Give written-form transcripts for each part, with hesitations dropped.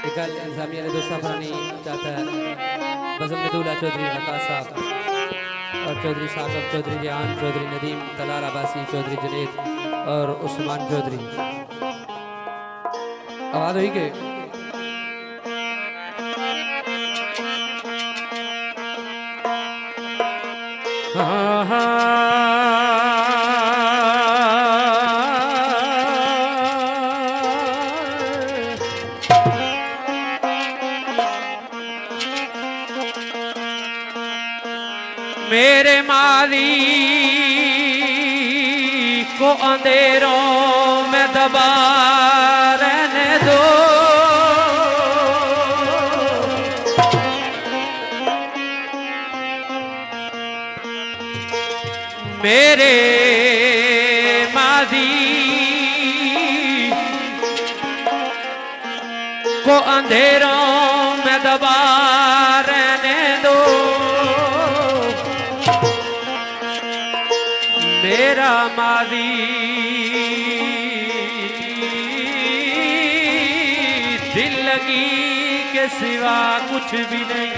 एक इंजामिया ने दोस्त फरानी चाहता है बज़म दूल्हा चौधरी वकास साहब और चौधरी साकब चौधरी रियान चौधरी नदीम तलार अब्बासी चौधरी जुनेद और उस्मान चौधरी आवाज हुई के हाँ हाँ मेरे माली को अंधेरों में दबा रहने दो, मेरे माली को अंधेरों में दबा रहने दो, मेरा माली दिल लगी के सिवा कुछ भी नहीं।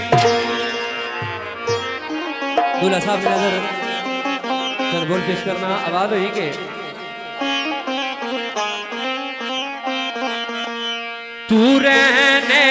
दूल्हा साहब ने नजर चल बोल पेश करना आवाज हुई के तू रहने